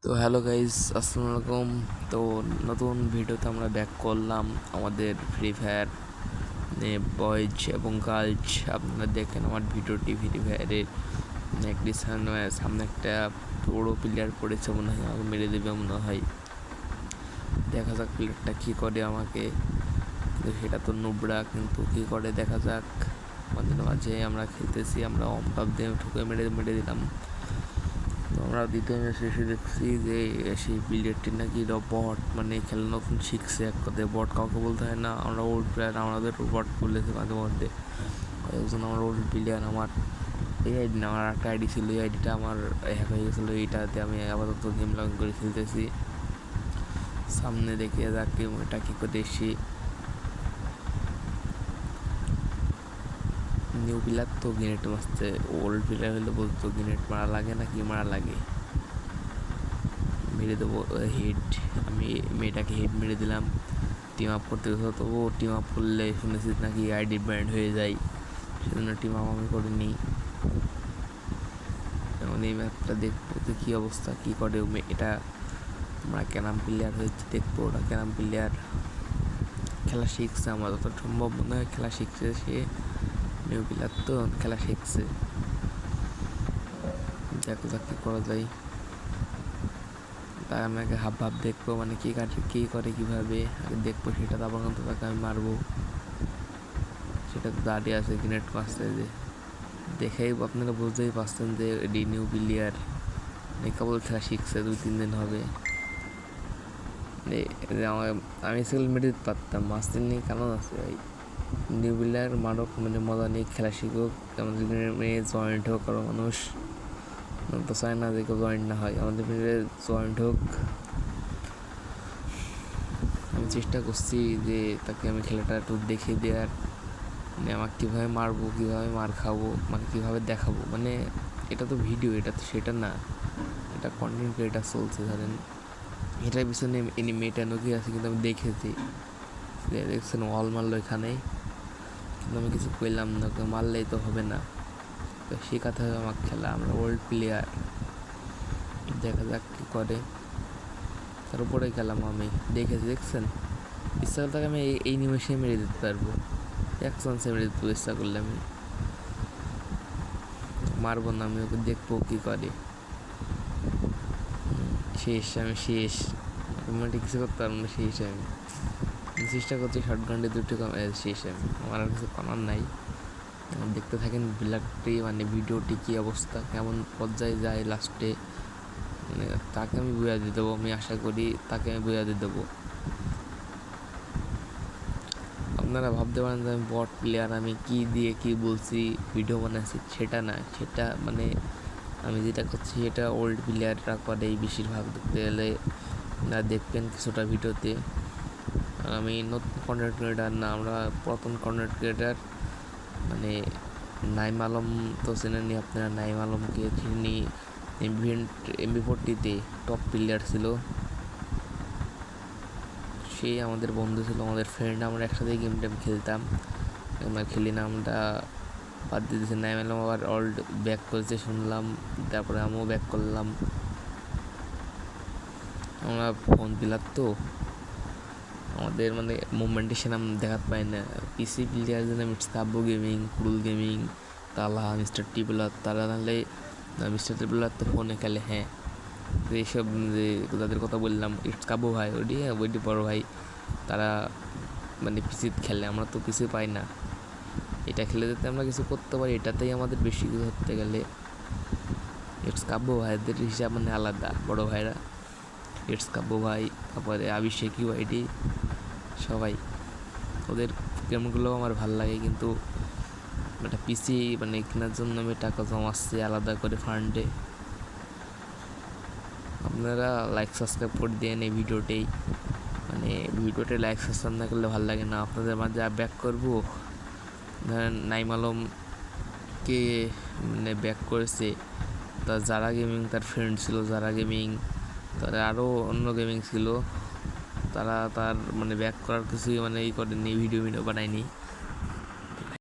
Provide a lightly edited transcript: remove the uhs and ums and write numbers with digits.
তো hello guys, আসসালামু আলাইকুম। তো নতুন ভিডিওতে আমরা ব্যাক করলাম আমাদের ফ্রি ফায়ার বয়েজ এবং গার্লস। আপনারা দেখেন আমার ভিডিওটি ফ্রি ফায়ারের একটি সামনে একটা বড়ো প্লেয়ার পড়েছে, মনে হয় আমাকে মেরে দেবে মনে হয়। দেখা যাক প্লেয়ারটা কী করে আমাকে, কিন্তু সেটা তো নুবরা, কিন্তু কী করে দেখা যাক। মাঝে মাঝে আমরা খেলতেছি, আমরা অম্পাপ দিয়ে ঠুকে মেরে মেরে দিলাম। তো আমরা দ্বিতীয় ম্যাচ শেষে দেখছি যে সেই প্লেয়ারটি নাকি বট, মানে খেলা নতুন শিখছে। এক কথায় বট কাউকে বলতে হয় না, আমরা ওল্ড প্লেয়ার, আমাদের বট বলেছে মাঝে মধ্যে। কয়েকজন আমার ওল্ড প্লেয়ার, আমার এই আইডি না, আমার একটা আইডি ছিল, এই আইডিটা আমার হ্যাক হয়ে গেছিলো। এইটাতে আমি আপাতত গেম লগ করে খেলতেছি। সামনে দেখে যাক এটা কী করে এসি। নিউ প্লেয়ার তো গ্রেনেড মারছে, ওল্ড প্লেয়ার হলে বলতো গ্রেনেড মারা লাগে না কি মারা লাগে, মেরে দেবো হেড। আমি মেয়েটাকে হেড মেরে দিলাম। টিম আপ করতে গেছিলো, তবুও টিম আপ করলে শুনেছি নাকি আইডি ব্যান্ড হয়ে যায়, সেজন্য টিম আপ আমি করিনি। এখন এই ম্যাপটা দেখবো যে কী অবস্থা, কী করে এটা। আমরা ক্যারাম প্লেয়ার হয়েছে, দেখবো ওটা ক্যারাম প্লেয়ার খেলা শিখছে, আমার যত সম্ভব মনে হয় খেলা শিখছে। সে নিউ প্লেয়ার তো খেলা শিখছে, দেখো যাক কী করা যায়। তাই আমি আগে হাব ভাব দেখবো, মানে কী কাটে কী করে কীভাবে আগে দেখবো, সেটা তারপর কিন্তু তাকে আমি মারবো। সেটা তো দাঁড়িয়ে আছে গ্রেনেড মারছে, যে দেখেই আপনারা বুঝতেই পারছেন যে এডি নিউ প্লেয়ার, কেবল খেলা শিখছে, 2-3 দিন হবে। আমি সেগুলো মেরে দিতে পারতাম, মাস্তে নিয়ে কারণ আছে ভাই। নিউ প্লেয়ার মারক, মানে মজা নিয়ে খেলা শিখুক, আমাদের মেয়ে জয়েন্ট হোক আরও মানুষ। তো চায় না যে কেউ জয়েন্ট না হয়, আমাদের মেয়ে জয়েন্ট হোক। আমি চেষ্টা করছি যে তাকে আমি খেলাটা একটু দেখিয়ে দেওয়ার, মানে আমাকে কীভাবে মারবো, কীভাবে মার খাবো, মানে কীভাবে দেখাবো। মানে এটা তো ভিডিও, এটা তো সেটা না, এটা কন্টেন্ট ক্রিয়েটার চলছে ধরেন। এটার পিছনে মেয়েটা নকি আছে, কিন্তু আমি দেখেছি দেখছেন ওয়াল মারলো এখানেই, কিন্তু আমি কিছু করলাম না, মারলেই তো হবে না। তো শেখাতে হবে আমার খেলা, আমরা ওল্ড প্লেয়ার, দেখা যাক কী করে। তার উপরে খেলাম আমি, দেখেছি দেখছেন। ইচ্ছা করলে আমি এই নিমেষে মেরে দিতে পারবো, এক চান্সে মেরে দিতে ইচ্ছা করলে। আমি মারবো না, আমি ওকে দেখবো কী করে। শেষ, আমি শেষ, মানে কিছু করতে পারবো না, শেষ আমি। চেষ্টা করছি শর্ট গানটি দুটো শেষ আমি, আমার আর কিছু করার নাই। দেখতে থাকেন ব্ল্যাকটি, মানে ভিডিওটি কী অবস্থা, কেমন পর্যায়ে যায় লাস্টে, মানে তাকে আমি বুঝা দিয়ে দেবো। আমি আশা করি তাকে আমি বুঝা দিয়ে দেবো। আপনারা ভাবতে পারেন যে আমি বট প্লেয়ার, আমি কি দিয়ে কি বলছি ভিডিও বানাচ্ছি, সেটা না। সেটা মানে আমি যেটা করছি সেটা ওল্ড প্লেয়াররা করে বেশিরভাগ, দেখতে গেলে দেখবেন কিছুটা ভিডিওতে। আর আমি নতুন কন্টেন্ট ক্রিয়েটার না, আমরা পুরাতন কন্টেন্ট ক্রিয়েটার। মানে নাইম আলম তো চেনেননি আপনারা, নাইম আলমকে চিনি, MB40-তে টপ প্লেয়ার ছিল। সে আমাদের বন্ধু ছিল, আমাদের ফ্রেন্ড, আমরা একসাথে গেম টেম খেলতাম। আমরা খেলি না, আমরা বাদ দিয়ে দিয়েছি। নাইম আলম আবার ওল্ড ব্যাক করেছে শুনলাম, তারপরে আমিও ব্যাক করলাম। আমরা ফোন প্লেয়ার তো, আমাদের মানে মুভমেন্টে সেরকম দেখাতে পাই না। পিসি প্লেয়ার যেন কাব্য গেমিং, কুরুল গেমিং, তালা, মিস্টার টিবলার, তারা নাহলে মিস্টার টিবলার তো ফোনে খেলে। হ্যাঁ, এইসব যে যাদের কথা বললাম, কাব্য ভাই, ওইটি বড় ভাই, তারা মানে পিসিতে খেলে, আমরা তো পিসি পাই না। এটা খেলে যাতে আমরা কিছু করতে পারি, এটাতেই আমাদের বেশি কিছু ধরতে গেলে। কাব্য ভাইদের হিসাব মানে আলাদা, বড় ভাইরা। কাব্য ভাই, তারপরে অভিষেকী ভাইটি, সবাই ওদের গেমগুলো আমার ভাল লাগে। কিন্তু একটা পিসি মানে কেনার জন্য আমি টাকা জমাচ্ছি আলাদা করে ফান্ডে। আপনারা লাইক সাবস্ক্রাইব করে দেন এই ভিডিওতেই, মানে ভিডিওতে লাইক সাবস্ক্রাইব না করলে ভালো লাগে না। আপনাদের মাঝে ব্যাক করবো, ধরেন নাইম আলমকে মানে ব্যাক করেছে, তার যারা গেমিং, তার ফ্রেন্ড ছিল যারা গেমিং, তারা আরও অন্য গেমিং ছিল, তারা তার মানে ব্যাক করার কিছুই মানে করেনি, ভিডিও বানায়নি।